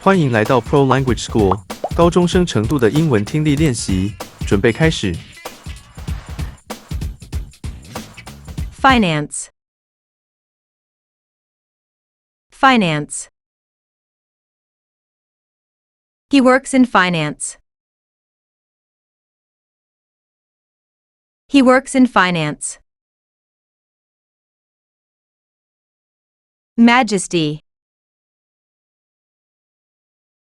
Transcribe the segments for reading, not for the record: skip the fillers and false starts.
欢迎来到 Pro Language School 高中生程度的英文听力练习，准备开始。Finance. Finance. He works in finance. He works in finance. Majesty.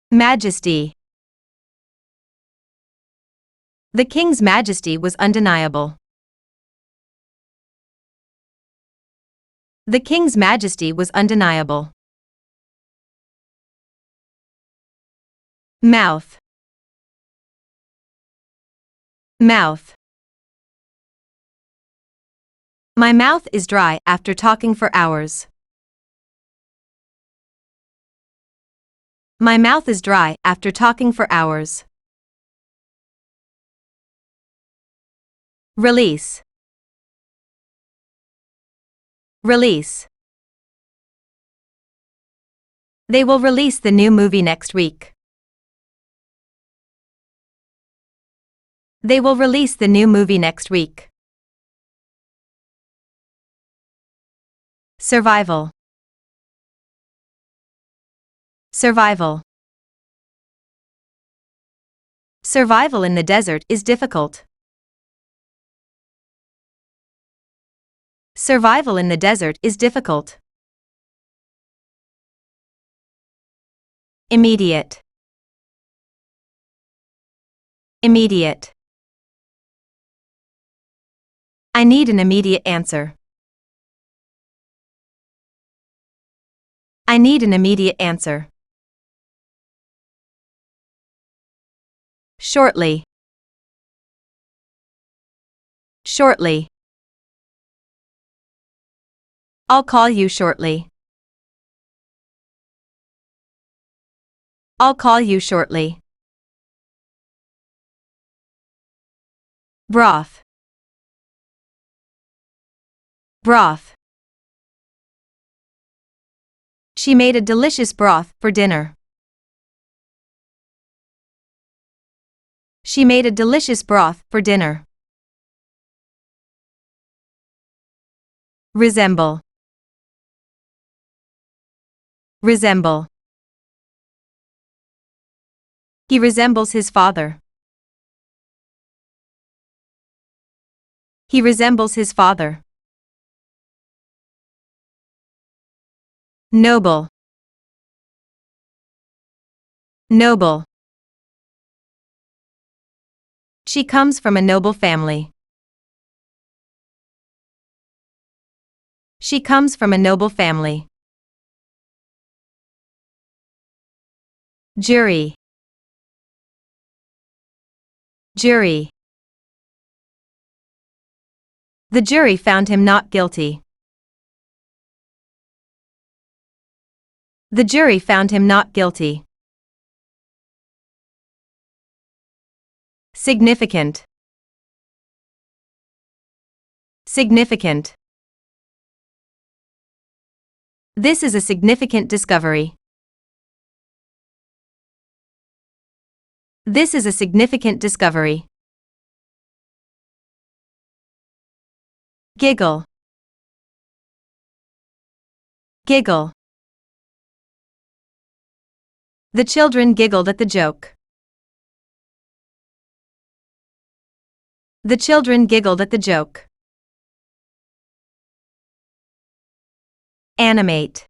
Majesty. The King's majesty was undeniable. The King's majesty was undeniable. Mouth. Mouth. My mouth is dry after talking for hours. My mouth is dry after talking for hours. Release. Release. They will release the new movie next week. They will release the new movie next week. Survival. Survival. Survival in the desert is difficult. Survival in the desert is difficult. Immediate. Immediate. I need an immediate answer. I need an immediate answer. Shortly. Shortly. I'll call you shortly. I'll call you shortly. Broth. Broth. She made a delicious broth for dinner. She made a delicious broth for dinner. Resemble. Resemble. He resembles his father. He resembles his father. Noble. Noble. She comes from a noble family. She comes from a noble family. Jury. Jury. The jury found him not guilty. The jury found him not guilty. Significant. Significant. This is a significant discovery. This is a significant discovery. Giggle. Giggle. The children giggled at the joke. The children giggled at the joke. Animate.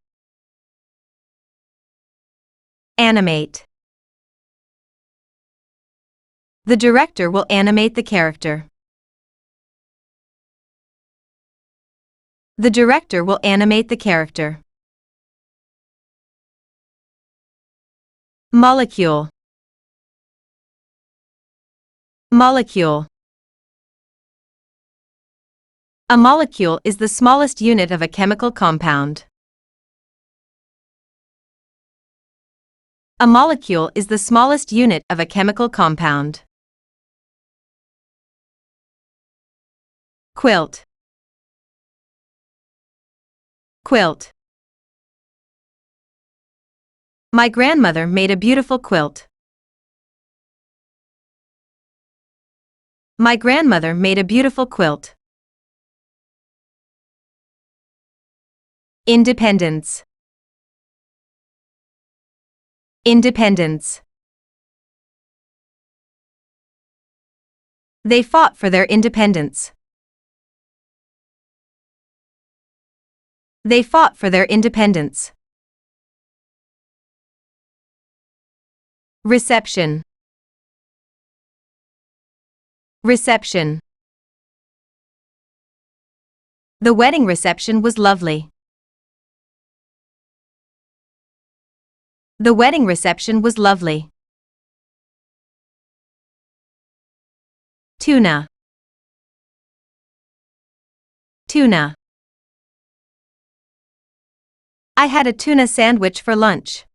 Animate. The director will animate the character. The director will animate the character. Molecule. Molecule. A molecule is the smallest unit of a chemical compound. A molecule is the smallest unit of a chemical compound. Quilt. Quilt. My grandmother made a beautiful quilt. My grandmother made a beautiful quilt. Independence. Independence. They fought for their independence. They fought for their independence. Reception. Reception. The wedding reception was lovely. The wedding reception was lovely. Tuna. Tuna. I had a tuna sandwich for lunch.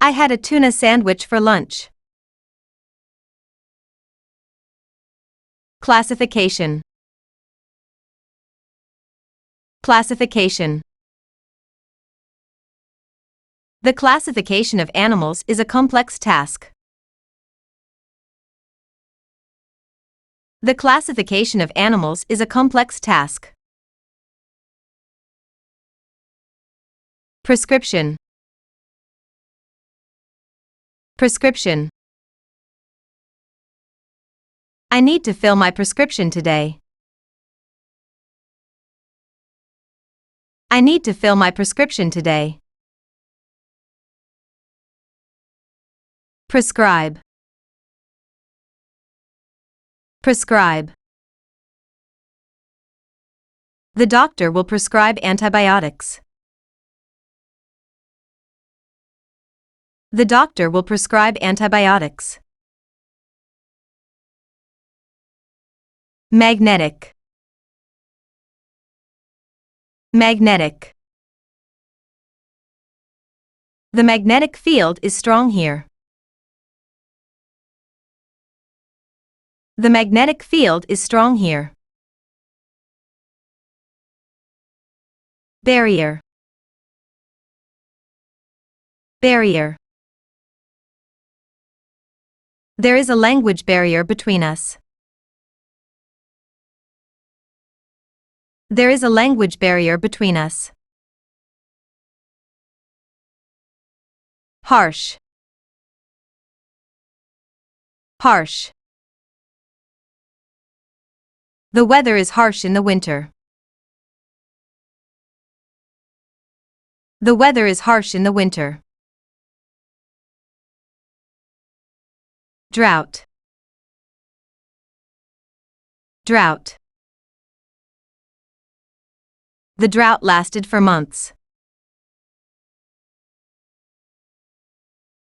I had a tuna sandwich for lunch. Classification. Classification. The classification of animals is a complex task. The classification of animals is a complex task. Prescription. Prescription. I need to fill my prescription today. I need to fill my prescription today. Prescribe. Prescribe. The doctor will prescribe antibiotics. The doctor will prescribe antibiotics. Magnetic. Magnetic. The magnetic field is strong here. The magnetic field is strong here. Barrier. Barrier. There is a language barrier between us. There is a language barrier between us. Harsh. Harsh. The weather is harsh in the winter. The weather is harsh in the winter. Drought. Drought. The drought lasted for months.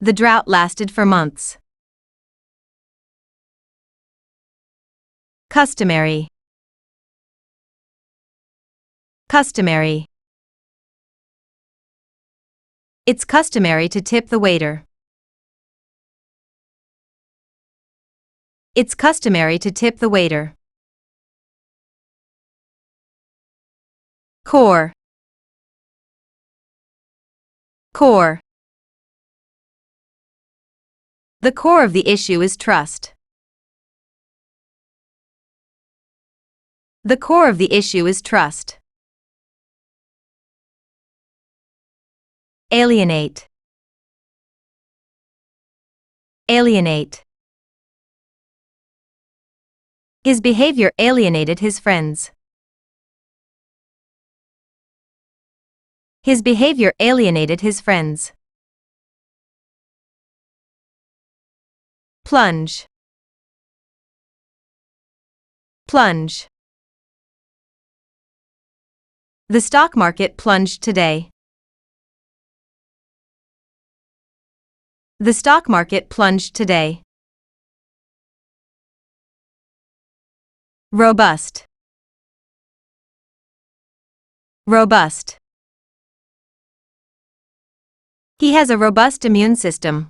The drought lasted for months. Customary. Customary. It's customary to tip the waiter. It's customary to tip the waiter. Core. Core. The core of the issue is trust. The core of the issue is trust. Alienate. Alienate. His behavior alienated his friends. His behavior alienated his friends. Plunge. Plunge. The stock market plunged today. The stock market plunged today. Robust. Robust. He has a robust immune system.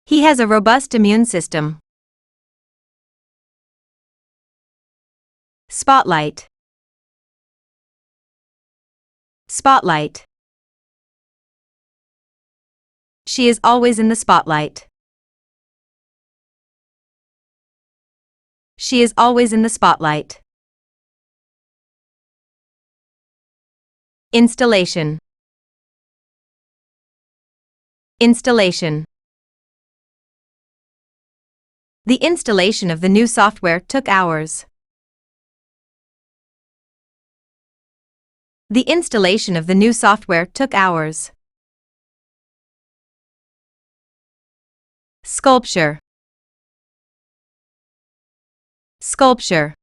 He has a robust immune system. Spotlight. Spotlight. She is always in the spotlight. She is always in the spotlight. Installation. Installation. The installation of the new software took hours. The installation of the new software took hours. Sculpture. Sculpture.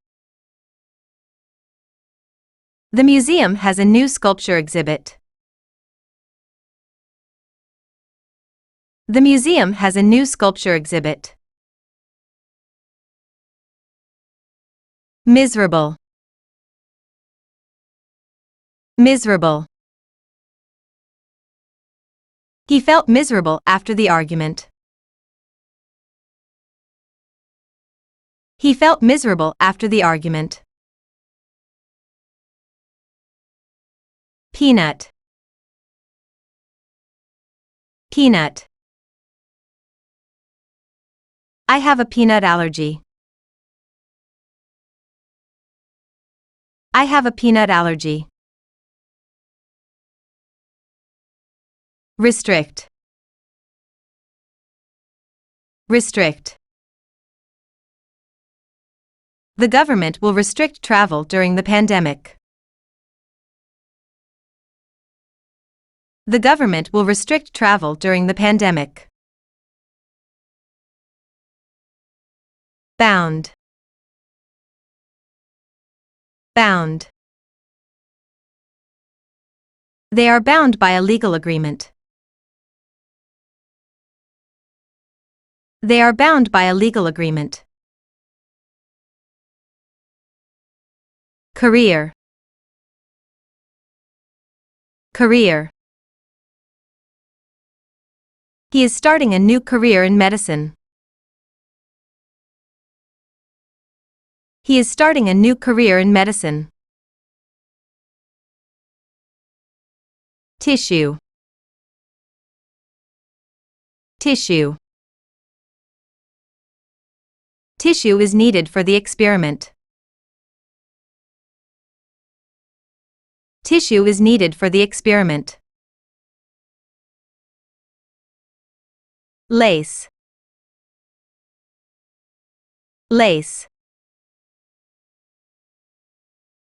The museum has a new sculpture exhibit. The museum has a new sculpture exhibit. Miserable. Miserable. He felt miserable after the argument. He felt miserable after the argument. Peanut. Peanut. I have a peanut allergy. I have a peanut allergy. Restrict. Restrict. The government will restrict travel during the pandemic. The government will restrict travel during the pandemic. Bound. Bound. They are bound by a legal agreement. They are bound by a legal agreement. Career. Career. He is starting a new career in medicine. He is starting a new career in medicine. Tissue. Tissue. Tissue is needed for the experiment. Tissue is needed for the experiment. Lace. Lace.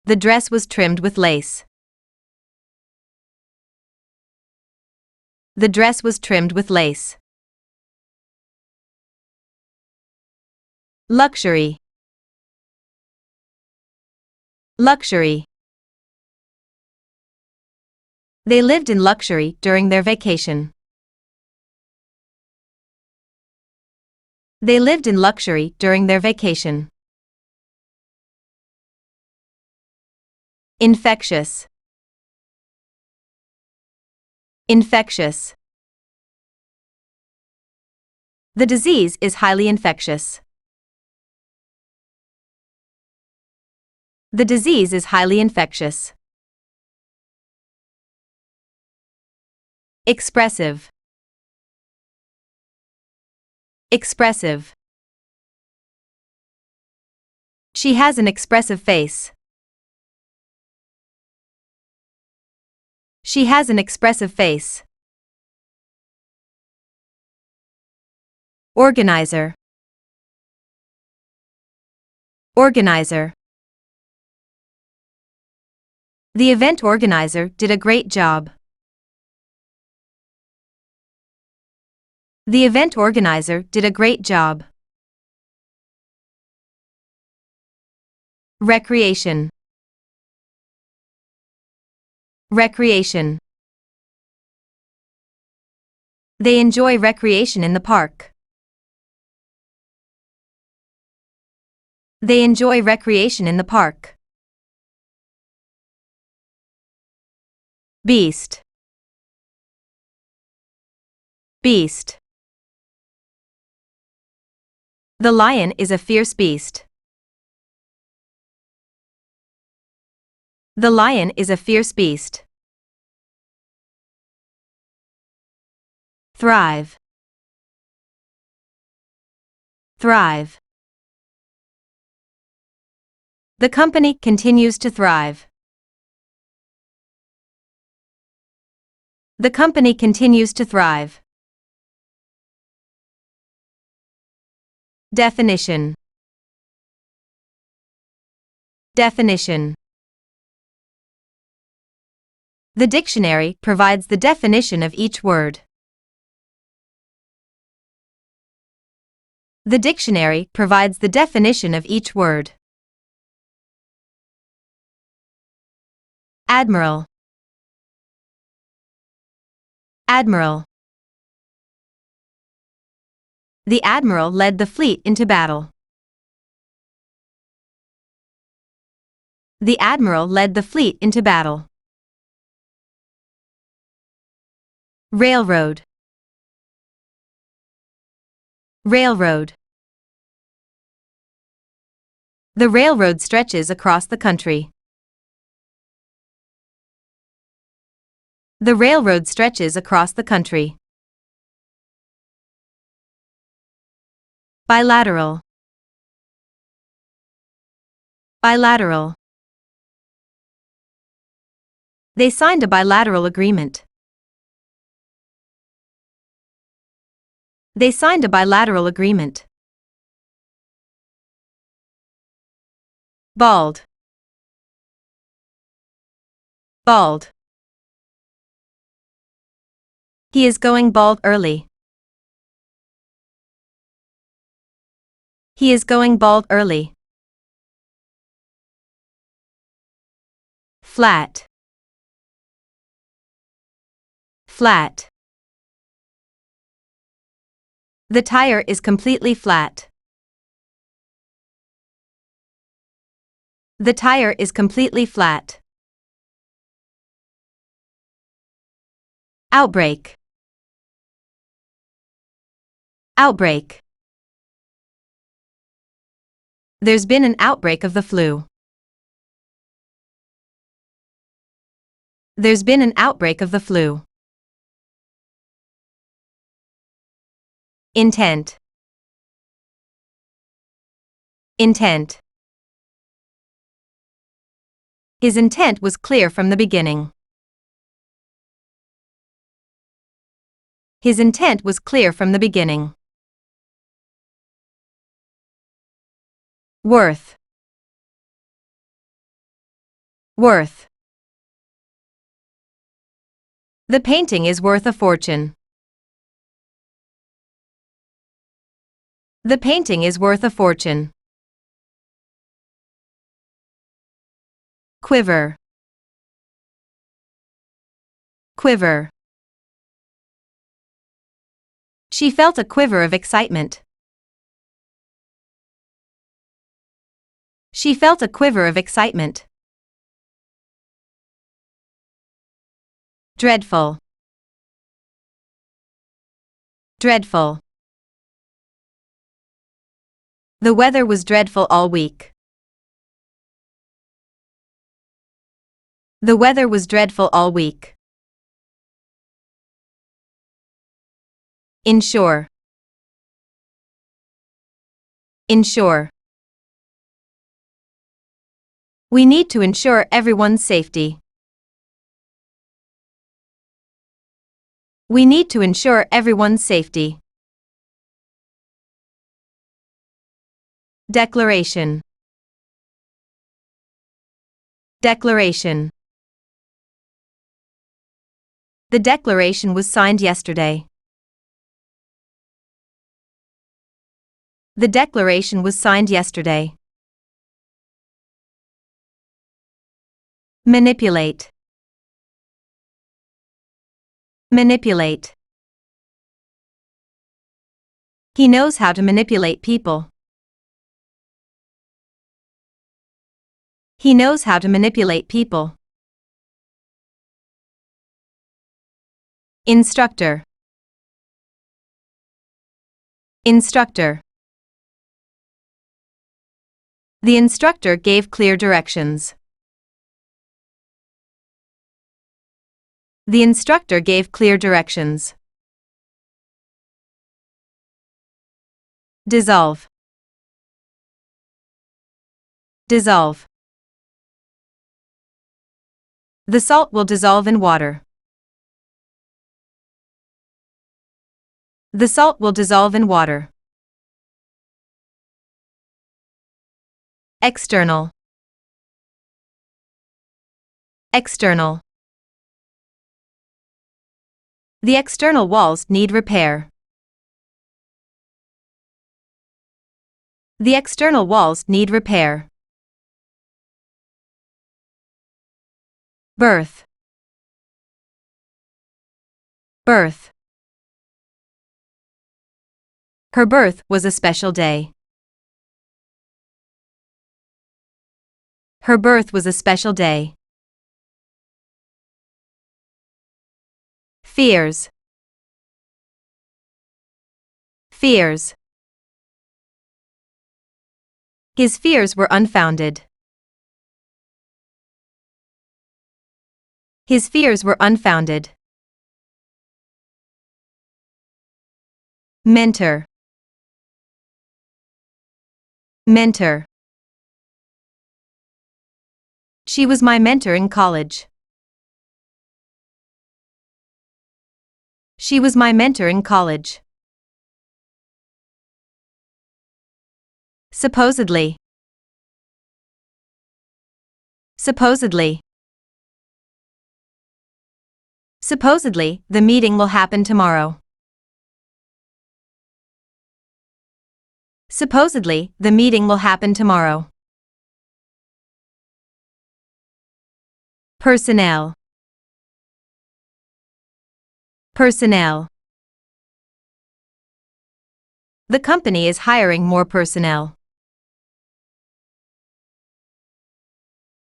The dress was trimmed with lace. The dress was trimmed with lace. Luxury. Luxury. They lived in luxury during their vacation. They lived in luxury during their vacation. Infectious. Infectious. The disease is highly infectious. The disease is highly infectious. Expressive. Expressive. She has an expressive face. She has an expressive face. Organizer. Organizer. The event organizer did a great job. The event organizer did a great job. Recreation. Recreation. They enjoy recreation in the park. They enjoy recreation in the park. Beast. Beast. The lion is a fierce beast. The lion is a fierce beast. Thrive. Thrive. The company continues to thrive. The company continues to thrive. Definition. Definition. The dictionary provides the definition of each word. The dictionary provides the definition of each word. Admiral. Admiral. The admiral led the fleet into battle. The admiral led the fleet into battle. Railroad. Railroad. The railroad stretches across the country. The railroad stretches across the country. Bilateral. Bilateral. They signed a bilateral agreement. They signed a bilateral agreement. Bald. Bald. He is going bald early. He is going bald early. Flat. Flat. The tire is completely flat. The tire is completely flat. Outbreak. Outbreak. There's been an outbreak of the flu. There's been an outbreak of the flu. Intent. Intent. His intent was clear from the beginning. His intent was clear from the beginning. Worth. Worth. The painting is worth a fortune. The painting is worth a fortune. Quiver. Quiver. She felt a quiver of excitement. She felt a quiver of excitement. Dreadful. Dreadful. The weather was dreadful all week. The weather was dreadful all week. Insure. Insure. We need to ensure everyone's safety. We need to ensure everyone's safety. Declaration. Declaration. The declaration was signed yesterday. The declaration was signed yesterday. Manipulate. Manipulate. He knows how to manipulate people. He knows how to manipulate people. Instructor. Instructor. The instructor gave clear directions. The instructor gave clear directions. Dissolve. Dissolve. The salt will dissolve in water. The salt will dissolve in water. External. External. The external walls need repair. The external walls need repair. Birth. Birth. Her birth was a special day. Her birth was a special day. Fears. Fears. His fears were unfounded. His fears were unfounded. Mentor. Mentor. She was my mentor in college. She was my mentor in college. Supposedly. Supposedly. Supposedly, the meeting will happen tomorrow. Supposedly, the meeting will happen tomorrow. Personnel. Personnel. The company is hiring more personnel.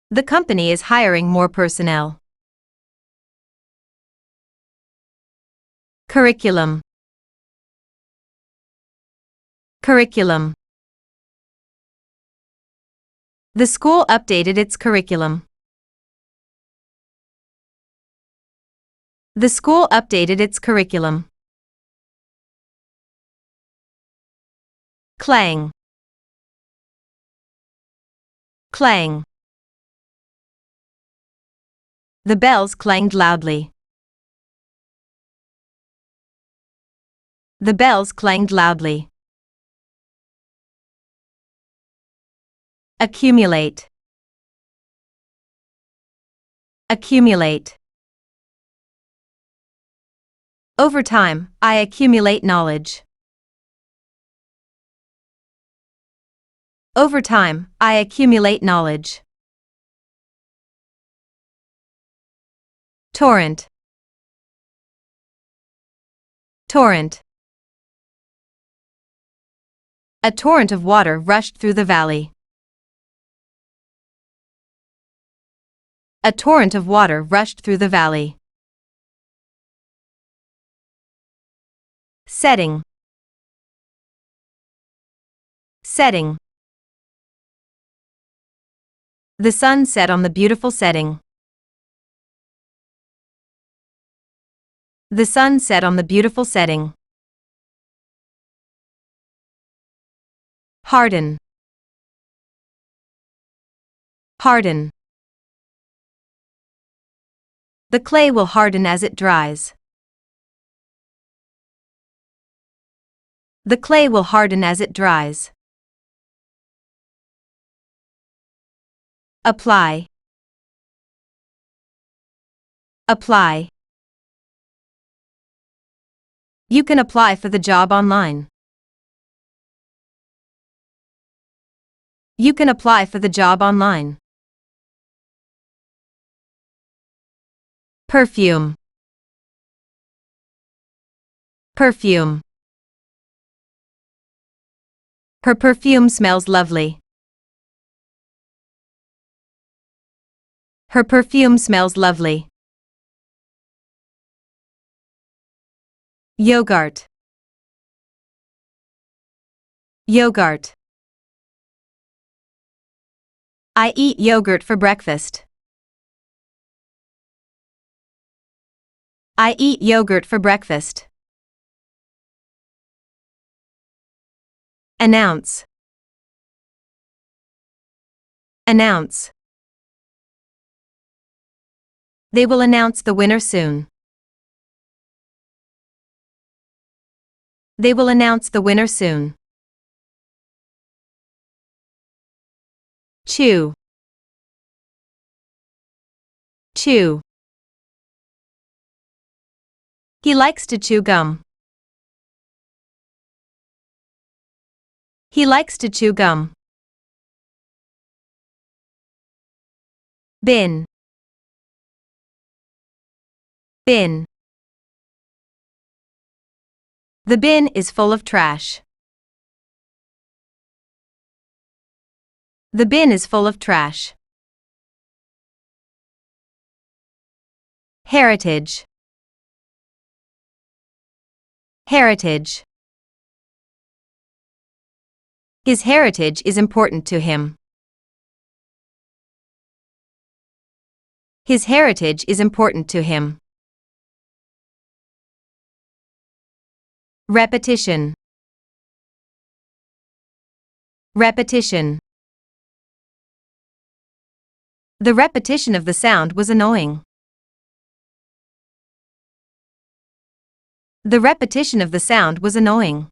The company is hiring more personnel. Curriculum. Curriculum. The school updated its curriculum. The school updated its curriculum. Clang. Clang. The bells clanged loudly. The bells clanged loudly. Accumulate. Accumulate. Over time, I accumulate knowledge. Over time, I accumulate knowledge. Torrent. Torrent. A torrent of water rushed through the valley. A torrent of water rushed through the valley. Setting. Setting. The sun set on the beautiful setting. The sun set on the beautiful setting. Harden. Harden. The clay will harden as it dries. The clay will harden as it dries. Apply. Apply. You can apply for the job online. You can apply for the job online. Perfume. Perfume. Her perfume smells lovely. Her perfume smells lovely. Yogurt. Yogurt. I eat yogurt for breakfast. I eat yogurt for breakfast. Announce. Announce. They will announce the winner soon. They will announce the winner soon. Chew. Chew. He likes to chew gum. He likes to chew gum. Bin. Bin. The bin is full of trash. The bin is full of trash. Heritage. Heritage. His heritage is important to him. His heritage is important to him. Repetition. Repetition. The repetition of the sound was annoying. The repetition of the sound was annoying.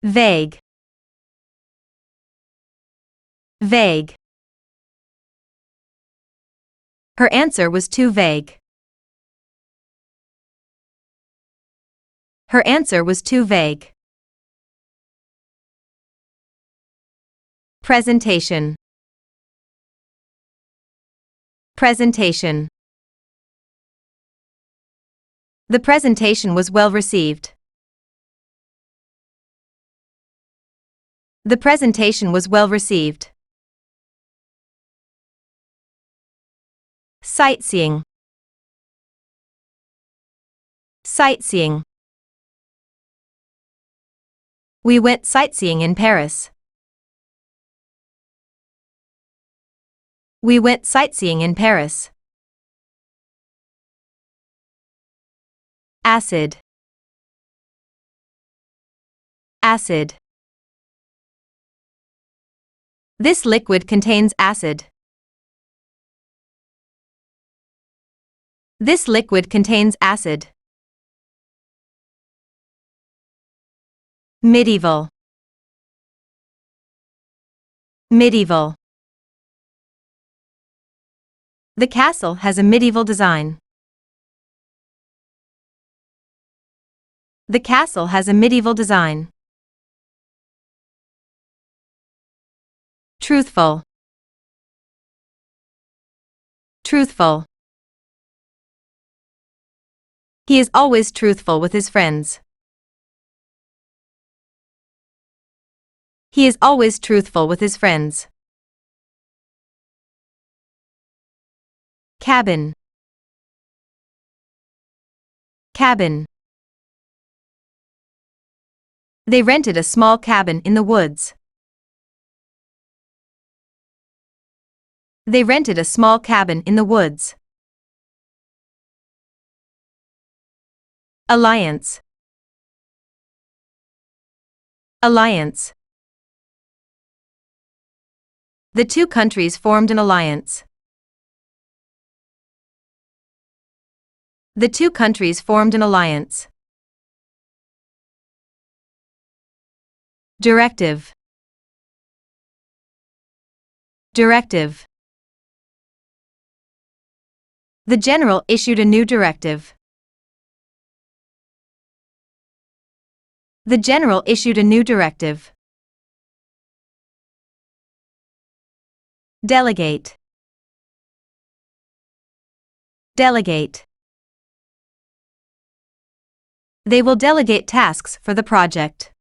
Vague. Vague. Her answer was too vague. Her answer was too vague. Presentation. Presentation. The presentation was well received. The presentation was well received. Sightseeing. Sightseeing. We went sightseeing in Paris. We went sightseeing in Paris. Acid. Acid. This liquid contains acid. This liquid contains acid. Medieval. Medieval. The castle has a medieval design. The castle has a medieval design. Truthful. Truthful. He is always truthful with his friends. He is always truthful with his friends. Cabin. Cabin. They rented a small cabin in the woods. They rented a small cabin in the woods. Alliance. Alliance. The two countries formed an alliance. The two countries formed an alliance. Directive. Directive. The general issued a new directive. The general issued a new directive. Delegate. Delegate. They will delegate tasks for the project.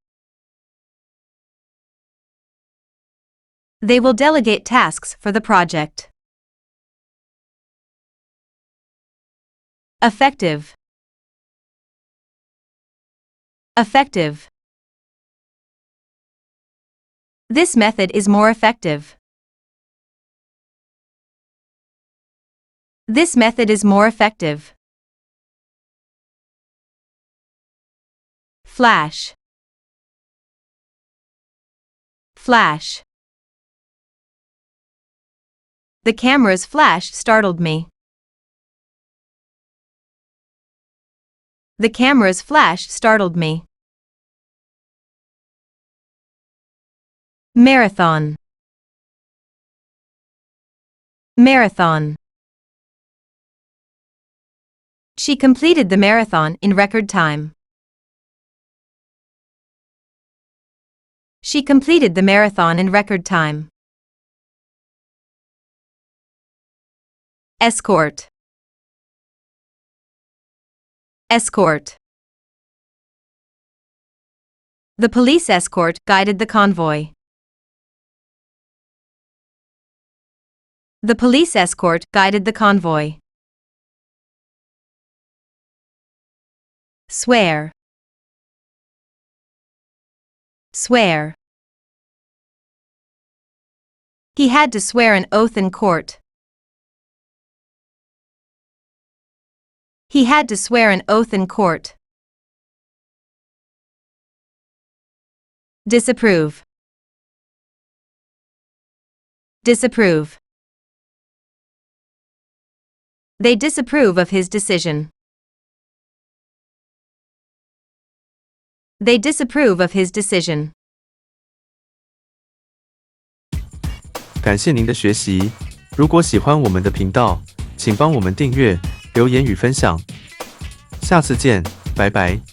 They will delegate tasks for the project. Effective. Effective. This method is more effective. This method is more effective. Flash. Flash. The camera's flash startled me. The camera's flash startled me. Marathon. Marathon. She completed the marathon in record time. She completed the marathon in record time. Escort. Escort. The police escort guided the convoy. The police escort guided the convoy. Swear. Swear. He had to swear an oath in court. He had to swear an oath in court. Disapprove. Disapprove. They disapprove of his decision. They disapprove of his decision. 感谢您的学习。如果喜欢我们的频道，请帮我们订阅、留言与分享。下次见，拜拜。